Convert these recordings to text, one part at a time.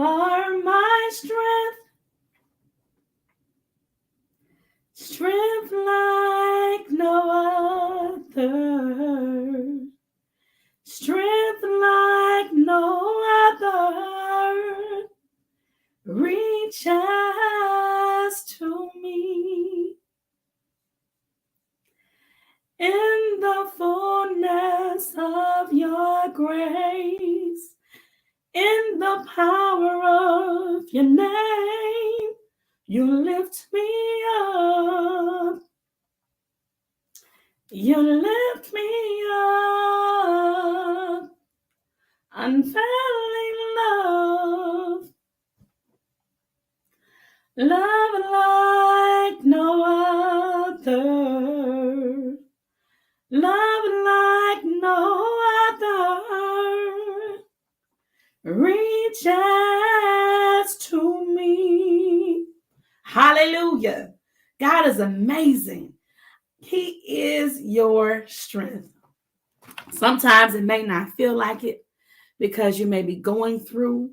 are my strength like no other, strength like no other reaches to me. In the fullness of your grace, in the power of your name, you lift me up. You lift me up. Unfailing love. Love like no other. Love like no other reaches to me. Hallelujah. God is amazing. He is your strength. Sometimes it may not feel like it because you may be going through,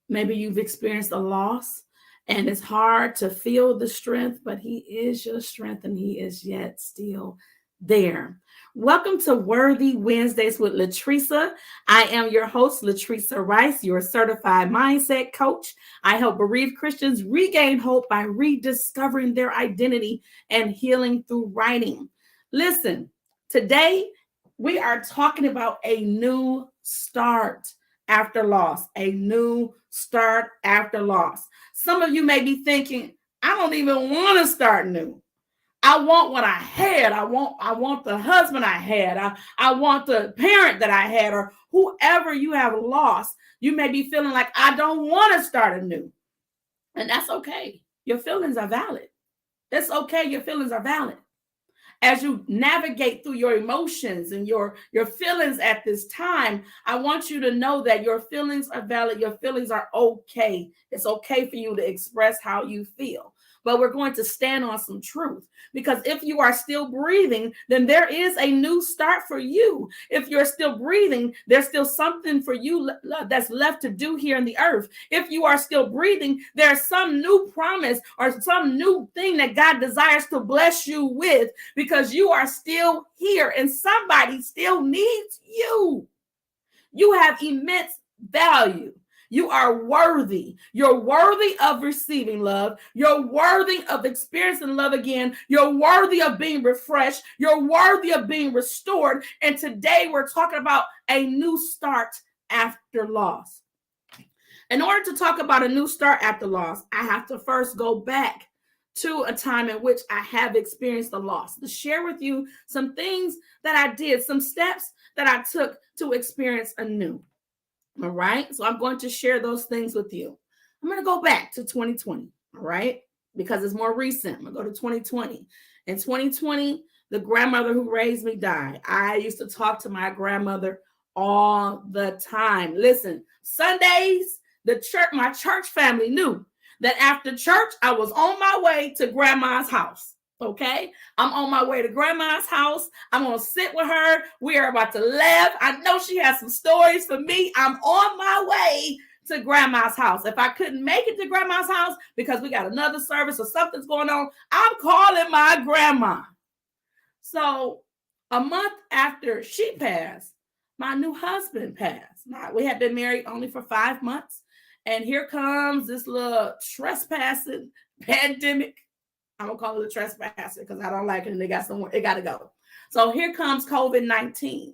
maybe you've experienced a loss, and it's hard to feel the strength, but He is your strength and He is yet still there. Welcome to Worthy Wednesdays with Latresa. I am your host, Latresa Rice, your certified mindset coach. I help bereaved Christians regain hope by rediscovering their identity and healing through writing. Listen, today we are talking about a new start after loss, a new start after loss. Some of you may be thinking, I don't even want to start new. I want what I had. I want the husband I had. I want the parent that I had, or whoever you have lost. You may be feeling like, I don't want to start anew. And that's okay. Your feelings are valid. It's okay. Your feelings are valid. As you navigate through your emotions and your feelings at this time, I want you to know that your feelings are valid. Your feelings are okay. It's okay for you to express how you feel. But we're going to stand on some truth, because if you are still breathing, then there is a new start for you. If you're still breathing, there's still something for you that's left to do here in the earth. If you are still breathing, there's some new promise or some new thing that God desires to bless you with, because you are still here and somebody still needs you. You have immense value. You are worthy. You're worthy of receiving love. You're worthy of experiencing love again. You're worthy of being refreshed. You're worthy of being restored. And today we're talking about a new start after loss. In order to talk about a new start after loss, I have to first go back to a time in which I have experienced a loss, to share with you some things that I did, some steps that I took to experience anew. All right. So I'm going to share those things with you. I'm going to go back to 2020. All right. Because it's more recent. I'm going to go to 2020. In 2020, the grandmother who raised me died. I used to talk to my grandmother all the time. Listen, Sundays, my church family knew that after church, I was on my way to grandma's house. Okay, I'm on my way to grandma's house. I'm going to sit with her. We are about to laugh. I know she has some stories for me. I'm on my way to grandma's house. If I couldn't make it to grandma's house because we got another service or something's going on, I'm calling my grandma. So a month after she passed, my new husband passed. We had been married only for 5 months. And here comes this little trespassing pandemic. I'm going to call it a trespasser because I don't like it and it got to go. So here comes COVID-19.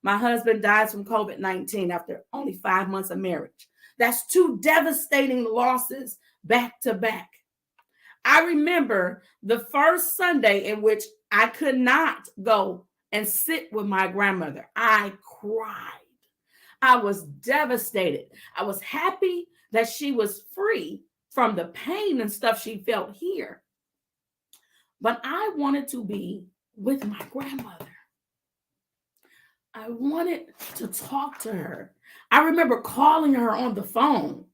My husband dies from COVID-19 after only 5 months of marriage. That's 2 devastating losses back to back. I remember the first Sunday in which I could not go and sit with my grandmother. I cried. I was devastated. I was happy that she was free from the pain and stuff she felt here. But I wanted to be with my grandmother. I wanted to talk to her. I remember calling her on the phone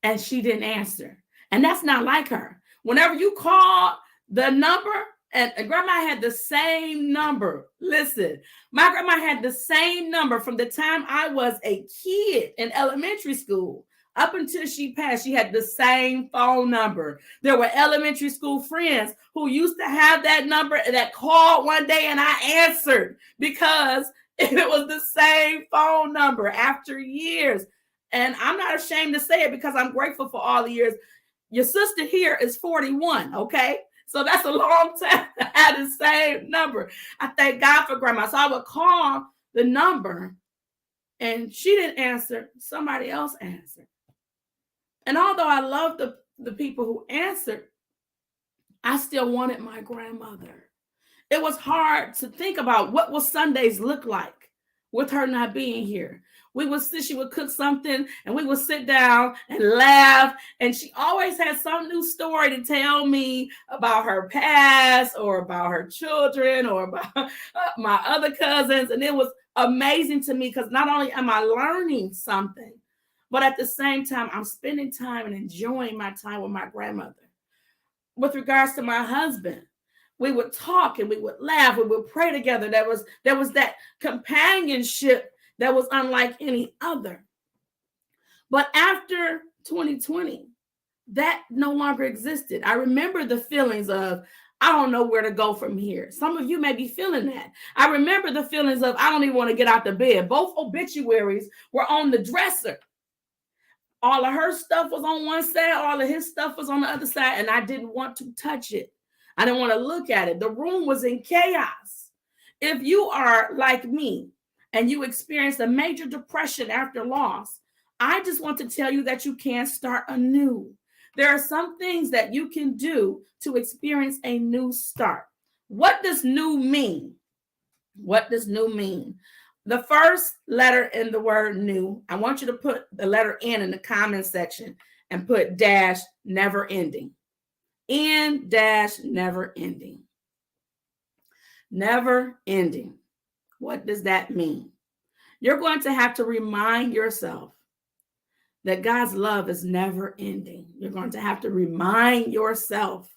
and she didn't answer. And that's not like her. Whenever you call the number, and grandma had the same number. Listen, my grandma had the same number from the time I was a kid in elementary school Up until she passed, she had the same phone number. There were elementary school friends who used to have that number that called one day and I answered because it was the same phone number after years. And I'm not ashamed to say it because I'm grateful for all the years. Your sister here is 41, okay? So that's a long time to have the same number. I thank God for grandma. So I would call the number and she didn't answer. Somebody else answered. And although I loved the people who answered, I still wanted my grandmother. It was hard to think about what will Sundays look like with her not being here. She would cook something and we would sit down and laugh. And she always had some new story to tell me about her past or about her children or about my other cousins. And it was amazing to me because not only am I learning something, but at the same time, I'm spending time and enjoying my time with my grandmother. With regards to my husband, we would talk and we would laugh. We would pray together. There was that companionship that was unlike any other. But after 2020, that no longer existed. I remember the feelings of, I don't know where to go from here. Some of you may be feeling that. I remember the feelings of, I don't even want to get out the bed. Both obituaries were on the dresser. All of her stuff was on one side, all of his stuff was on the other side, and I didn't want to touch it. I didn't want to look at it. The room was in chaos. If you are like me and you experienced a major depression after loss, I just want to tell you that you can start anew. There are some things that you can do to experience a new start. What does new mean? What does new mean? The first letter in the word new, I want you to put the letter N in the comment section and put dash never ending. N dash never ending. Never ending. What does that mean? You're going to have to remind yourself that God's love is never ending. You're going to have to remind yourself.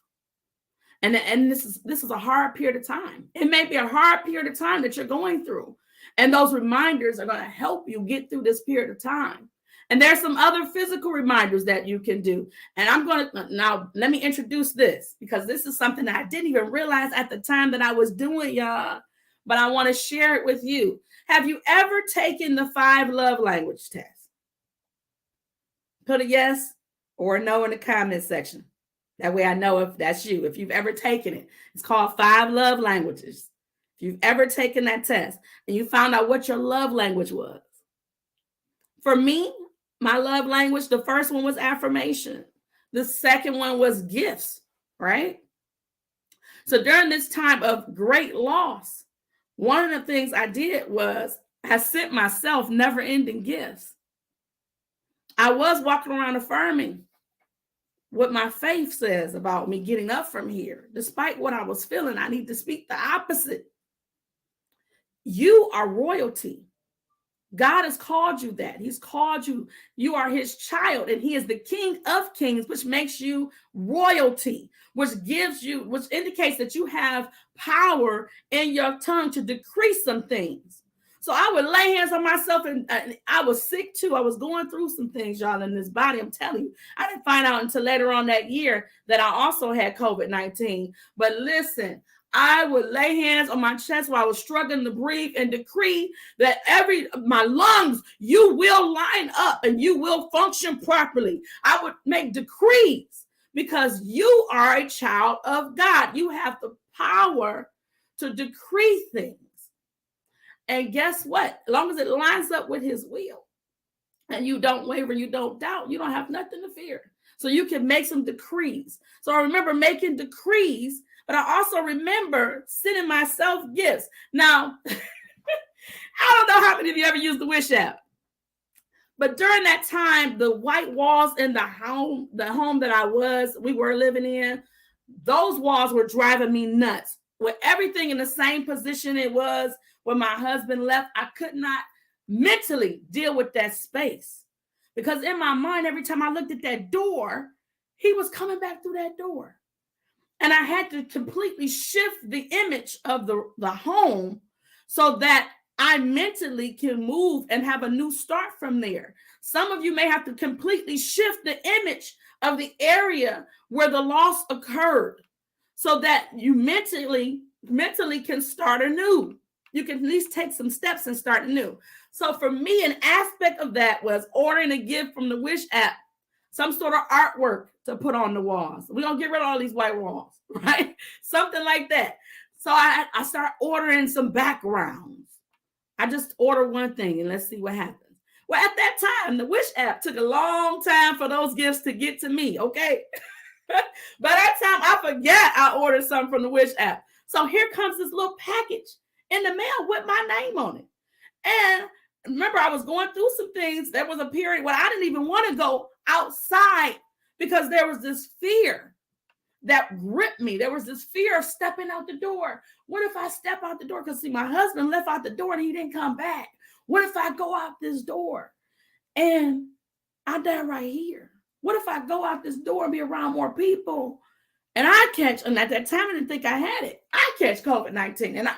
And this is a hard period of time. It may be a hard period of time that you're going through. And those reminders are going to help you get through this period of time. And there's some other physical reminders that you can do. And I'm going to, now let me introduce this because this is something that I didn't even realize at the time that I was doing, y'all. But I want to share it with you. Have you ever taken the 5 love language test? Put a yes or a no in the comment section. That way I know if that's you, if you've ever taken it. It's called 5 love languages. If you've ever taken that test and you found out what your love language was. For me, my love language, the first one was affirmation. The second one was gifts, right? So during this time of great loss, one of the things I did was I sent myself never-ending gifts. I was walking around affirming what my faith says about me getting up from here. Despite what I was feeling, I need to speak the opposite. You are royalty. God has called you that. He's called you. You are his child, and he is the King of Kings, which makes you royalty, which indicates that you have power in your tongue to decree some things. So I would lay hands on myself, and I was sick too. I was going through some things, y'all, in this body. I'm telling you, I didn't find out until later on that year that I also had COVID-19. But listen, I would lay hands on my chest while I was struggling to breathe and decree that my lungs, you will line up and you will function properly. I would make decrees because you are a child of God. You have the power to decree things. And guess what? As long as it lines up with his will and you don't waver, you don't doubt, you don't have nothing to fear. So you can make some decrees. So I remember making decrees, but I also remember sending myself gifts. Now, I don't know how many of you ever used the Wish app, but during that time, the white walls in the home that we were living in, those walls were driving me nuts. With everything in the same position it was when my husband left, I could not mentally deal with that space. Because in my mind, every time I looked at that door, he was coming back through that door. And I had to completely shift the image of the home so that I mentally can move and have a new start from there. Some of you may have to completely shift the image of the area where the loss occurred so that you mentally can start anew. You can at least take some steps and start anew. So for me, an aspect of that was ordering a gift from the Wish app, some sort of artwork to put on the walls. We're going to get rid of all these white walls, right? Something like that. So I start ordering some backgrounds. I just order one thing and let's see what happens. Well, at that time, the Wish app took a long time for those gifts to get to me, okay? By that time, I forget I ordered something from the Wish app. So here comes this little package in the mail with my name on it. And remember, I was going through some things. There was a period where I didn't even want to go outside because there was this fear that gripped me. There was this fear of stepping out the door. What if I step out the door? Because see, my husband left out the door and he didn't come back. What if I go out this door and I die right here? What if I go out this door and be around more people and I catch, and at that time I didn't think I had it, I catch COVID-19 and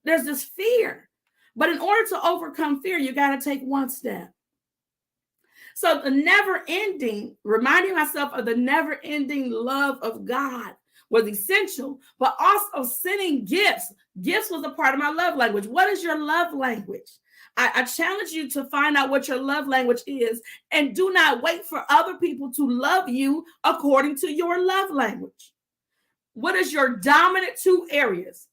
there's this fear. But in order to overcome fear, you got to take one step. So the never-ending, reminding myself of the never-ending love of God was essential, but also sending gifts. Gifts was a part of my love language. What is your love language? I challenge you to find out what your love language is, and do not wait for other people to love you according to your love language. What is your dominant two areas?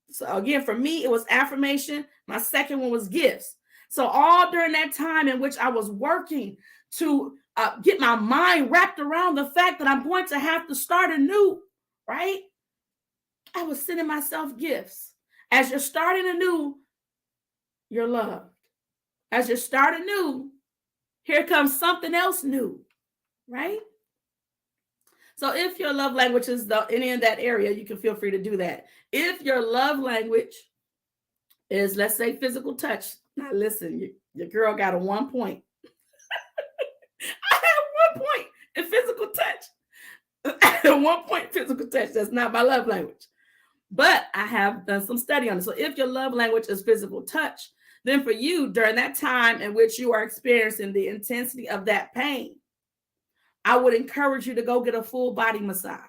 So again, for me, it was affirmation. My second one was gifts. So all during that time in which I was working to get my mind wrapped around the fact that I'm going to have to start anew, right? I was sending myself gifts. As you're starting anew, you're loved. As you're starting anew, here comes something else new, right? So if your love language is any in that area, you can feel free to do that. If your love language is, let's say, physical touch. Now listen, your girl got a 1 point. I have 1 point in physical touch. 1 point physical touch. That's not my love language. But I have done some study on it. So if your love language is physical touch, then for you, during that time in which you are experiencing the intensity of that pain, I would encourage you to go get a full body massage.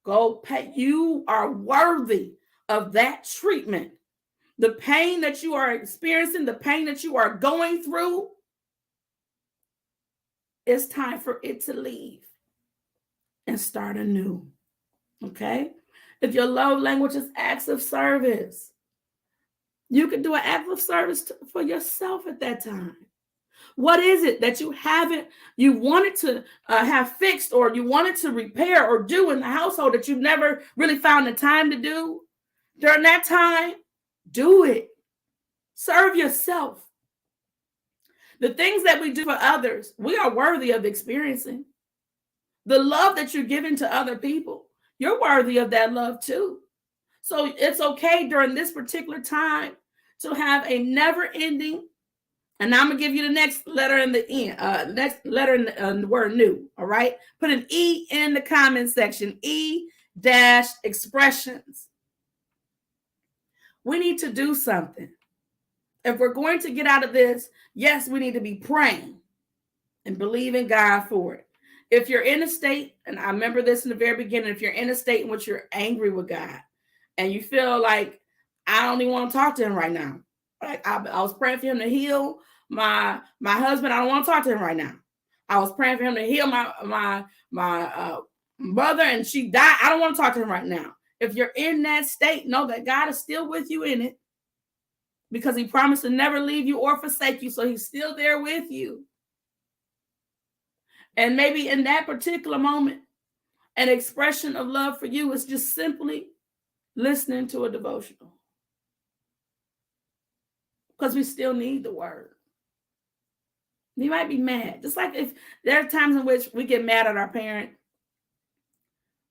Go pay. You are worthy of that treatment. The pain that you are experiencing, the pain that you are going through, it's time for it to leave and start anew. Okay? If your love language is acts of service, you can do an act of service for yourself at that time. What is it that you wanted to have fixed, or you wanted to repair or do in the household that you've never really found the time to do? During that time, do it. Serve yourself. The things that we do for others, we are worthy of experiencing. The love that you're giving to other people, you're worthy of that love too. So it's okay during this particular time to have a never-ending. And I'm going to give you the next letter in the end, next letter in the word new, all right? Put an E in the comment section, E-expressions. We need to do something. If we're going to get out of this, yes, we need to be praying and believe in God for it. If you're in a state, and I remember this in the very beginning, if you're in a state in which you're angry with God and you feel like, I don't even want to talk to him right now. Like I was praying for him to heal my husband. I don't want to talk to him right now. I was praying for him to heal my mother, and she died. I don't want to talk to him right now. If you're in that state, know that God is still with you in it, because he promised to never leave you or forsake you. So he's still there with you. And maybe in that particular moment, an expression of love for you is just simply listening to a devotional. Because we still need the word. You might be mad. Just like if there are times in which we get mad at our parent,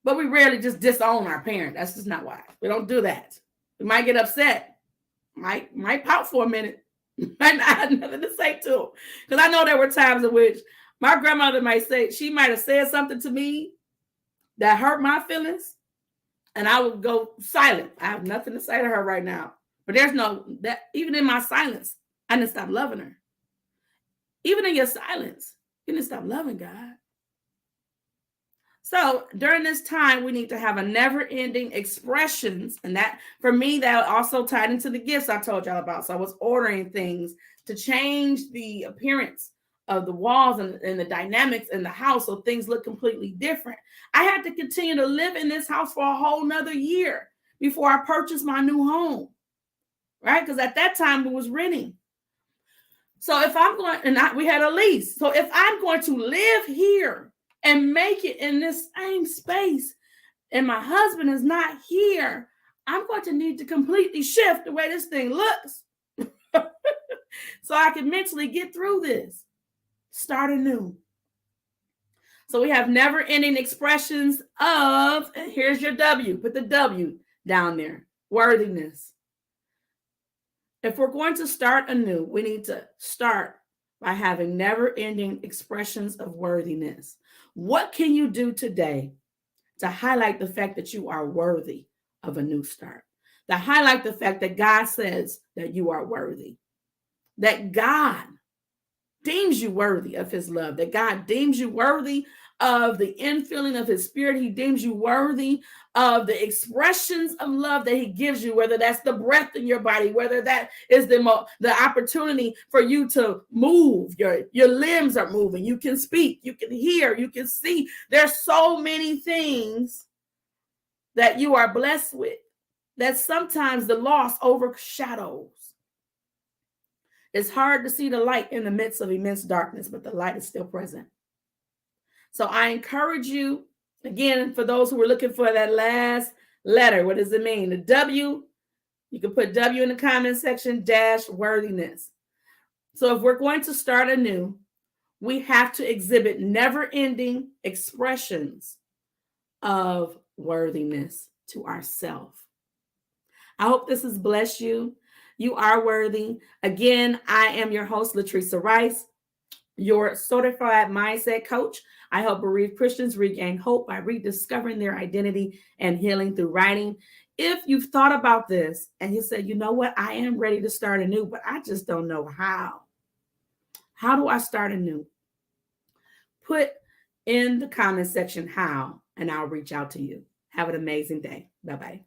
but we rarely just disown our parent. That's just not why. We don't do that. We might get upset. Might pout for a minute. Might not have nothing to say to them. Because I know there were times in which my grandmother might say, she might have said something to me that hurt my feelings, and I would go silent. I have nothing to say to her right now. But there's no, that even in my silence, I didn't stop loving her. Even in your silence, you need to stop loving God. So during this time, we need to have a never-ending expressions. And that, for me, that also tied into the gifts I told y'all about. So I was ordering things to change the appearance of the walls and the dynamics in the house so things look completely different. I had to continue to live in this house for a whole nother year before I purchased my new home, right? Because at that time, it was renting. So if I'm going, we had a lease. So if I'm going to live here and make it in this same space, and my husband is not here, I'm going to need to completely shift the way this thing looks so I can mentally get through this. Start anew. So we have never-ending expressions of, and here's your W. Put the W down there. Worthiness. If we're going to start anew, we need to start by having never-ending expressions of worthiness. What can you do today to highlight the fact that you are worthy of a new start? To highlight the fact that God says that you are worthy, that God deems you worthy of his love, that God deems you worthy of the infilling of his spirit. He deems you worthy of the expressions of love that he gives you, whether that's the breath in your body, whether that is the opportunity for you to move. Your limbs are moving. You can speak, you can hear, you can see. There's so many things that you are blessed with that sometimes the loss overshadows. It's hard to see the light in the midst of immense darkness, but the light is still present. So I encourage you, again, for those who are looking for that last letter, what does it mean? The W, you can put W in the comment section, dash worthiness. So if we're going to start anew, we have to exhibit never-ending expressions of worthiness to ourselves. I hope this has blessed you. You are worthy. Again, I am your host, Latresa Rice, your certified mindset coach. I help bereaved Christians regain hope by rediscovering their identity and healing through writing. If you've thought about this and you said, you know what, I am ready to start anew, but I just don't know how. How do I start anew? Put in the comment section how, and I'll reach out to you. Have an amazing day. Bye-bye.